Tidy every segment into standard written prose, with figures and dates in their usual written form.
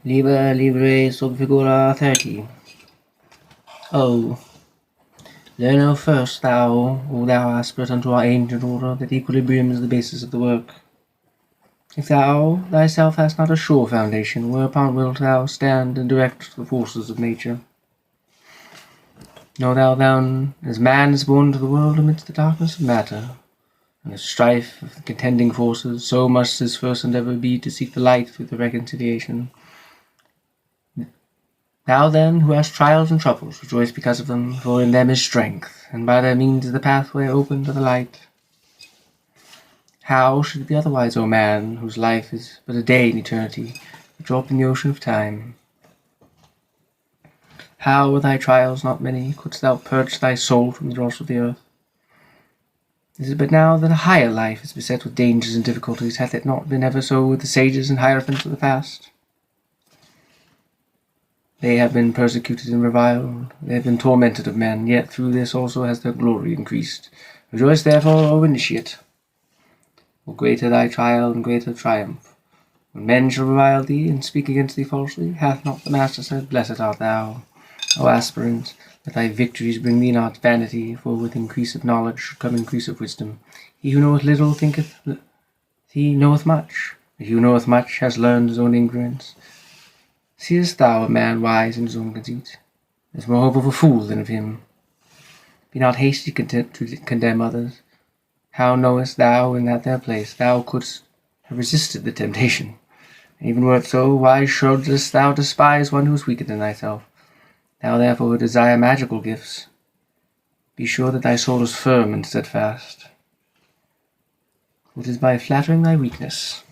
Libræ sub Figura 30. Oh, learn now first, thou, O thou aspirant unto our ancient order, that equilibrium is the basis of the work. If thou thyself hast not a sure foundation, whereupon wilt thou stand and direct the forces of nature? Know thou then, as man is born into the world amidst the darkness of matter, and the strife of the contending forces, so must his first endeavour be to seek the light through the reconciliation. Thou then, who hast trials and troubles, rejoice because of them, for in them is strength, and by their means is the pathway open to the light. How should it be otherwise, O man, whose life is but a day in eternity, a drop in the ocean of time? How, were thy trials not many, couldst thou purge thy soul from the dross of the earth? Is it but now that a higher life is beset with dangers and difficulties? Hath it not been ever so with the sages and hierophants of the past? They have been persecuted and reviled, they have been tormented of men, yet through this also has their glory increased. Rejoice therefore, O initiate, for greater thy trial and greater triumph. When men shall revile thee and speak against thee falsely, hath not the Master said, Blessed art thou, O aspirant, that thy victories bring thee not vanity, for with increase of knowledge should come increase of wisdom. He who knoweth little thinketh he knoweth much, but he who knoweth much has learned his own ignorance. Seest thou a man wise in his own conceit? There is more hope of a fool than of him. Be not hasty content to condemn others. How knowest thou in that their place thou couldst have resisted the temptation? And even were it so, why shouldest thou despise one who is weaker than thyself? Thou therefore who desire magical gifts, be sure that thy soul is firm and steadfast. For it is by flattering thy weakness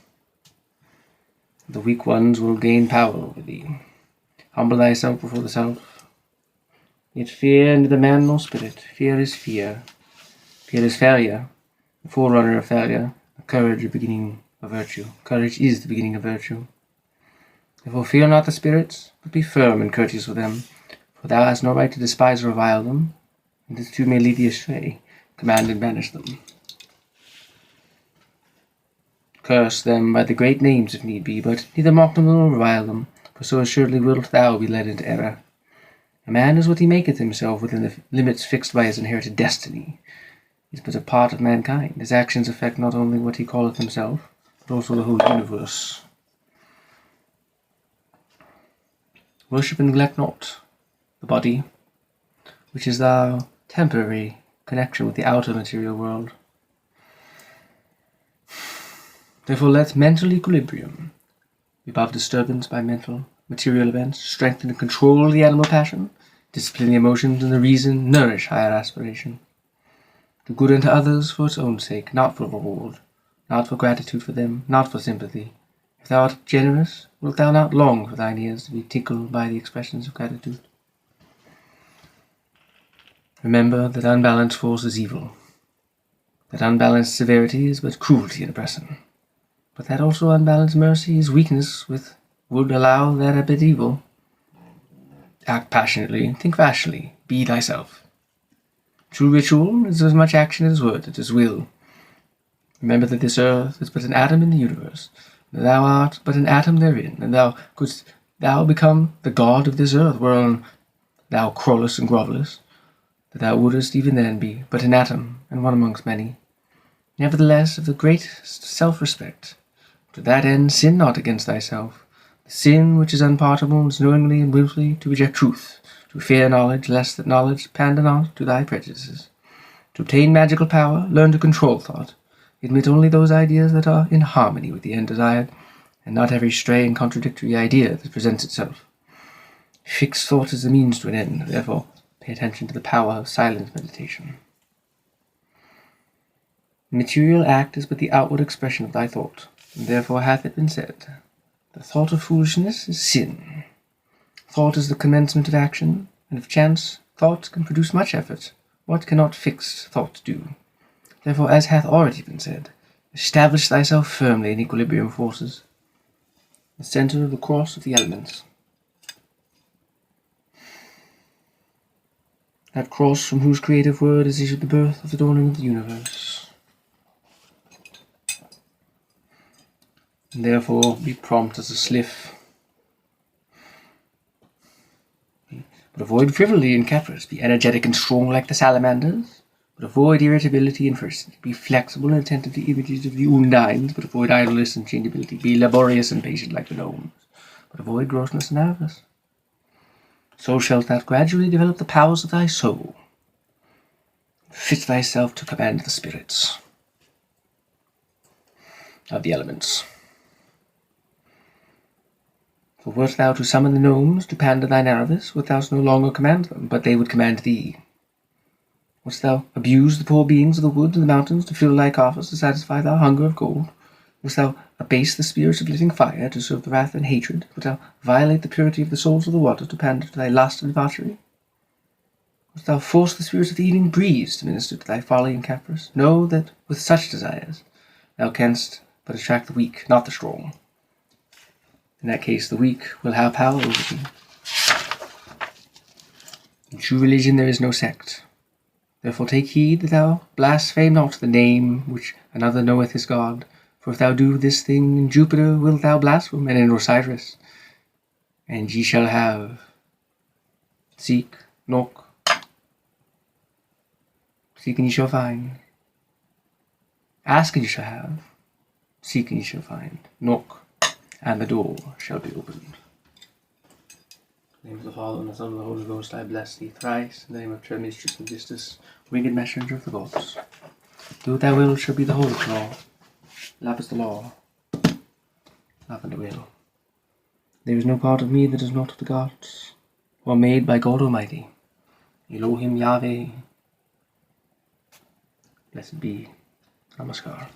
the weak ones will gain power over thee. Humble thyself before the self. Yet fear neither man nor spirit. Fear is fear. Fear is failure, the forerunner of failure, the courage the beginning of virtue. Courage is the beginning of virtue. Therefore fear not the spirits, but be firm and courteous with them, for thou hast no right to despise or revile them, and this too may lead thee astray. Command and banish them. Curse them by the great names if need be, but neither mock them nor revile them, for so assuredly wilt thou be led into error. A man is what he maketh himself within the limits fixed by his inherited destiny. He is but a part of mankind. His actions affect not only what he calleth himself, but also the whole universe. Worship and neglect not the body, which is thy temporary connection with the outer material world. Therefore let mental equilibrium be above disturbance by mental, material events, strengthen and control the animal passion, discipline the emotions and the reason, nourish higher aspiration. Do good unto others for its own sake, not for reward, not for gratitude for them, not for sympathy. If thou art generous, wilt thou not long for thine ears to be tickled by the expressions of gratitude? Remember that unbalanced force is evil, that unbalanced severity is but cruelty and oppression, but that also unbalanced mercy is weakness which would allow that a bit evil. Act passionately, think rationally, be thyself. True ritual is as much action as word, it is will. Remember that this earth is but an atom in the universe, that thou art but an atom therein, and couldst thou become the god of this earth, whereon thou crawlest and grovellest, that thou wouldest even then be but an atom, and one amongst many. Nevertheless, of the greatest self-respect, to that end sin not against thyself. The sin which is unpardonable is knowingly and wilfully to reject truth, to fear knowledge, lest that knowledge pander not to thy prejudices. To obtain magical power, learn to control thought. Admit only those ideas that are in harmony with the end desired, and not every stray and contradictory idea that presents itself. Fixed thought is the means to an end, therefore pay attention to the power of silent meditation. The material act is but the outward expression of thy thought, and therefore hath it been said, the thought of foolishness is sin. Thought is the commencement of action, and if chance thought can produce much effort, what cannot fixed thought do? Therefore, as hath already been said, establish thyself firmly in equilibrium forces, the center of the course of the elements. That cross from whose creative word is issued the birth of the dawning of the universe. And therefore be prompt as a sliff, But avoid frivolity and caprice. Be energetic and strong like the salamanders, but avoid irritability and ferocity. Be flexible and attentive to images of the undines, but avoid idleness and changeability. Be laborious and patient like the gnomes, but avoid grossness and avarice. So shalt thou gradually develop the powers of thy soul. Fit thyself to command the spirits of the elements. For wert thou to summon the gnomes to pander thine avarice, wouldst thou no longer command them, but they would command thee. Wouldst thou abuse the poor beings of the wood and the mountains to fill thy coffers to satisfy thy hunger of gold? Wouldst thou abase the spirits of living fire to serve the wrath and hatred? Wouldst thou violate the purity of the souls of the water to pander to thy lust and debauchery? Wouldst thou force the spirits of the evening breeze to minister to thy folly and caprice? Know that with such desires thou canst but attract the weak, not the strong. In that case, the weak will have power over thee. In true religion there is no sect. Therefore take heed that thou blaspheme not the name which another knoweth is God. For if thou do this thing in Jupiter wilt thou blaspheme, and in Osiris. And ye shall have. Seek, knock. Seek and ye shall find. Ask and ye shall have. Seek and ye shall find. Knock, and the door shall be opened. In the name of the Father, and the Son, and the Holy Ghost, I bless thee thrice. In the name of Trinity, Mistress and Justice, winged messenger of the gods. Do what thy will shall be the whole of law. Love is the law. Love and the will. There is no part of me that is not of the gods, who are made by God Almighty. Elohim Yahweh. Blessed be. Namaskar.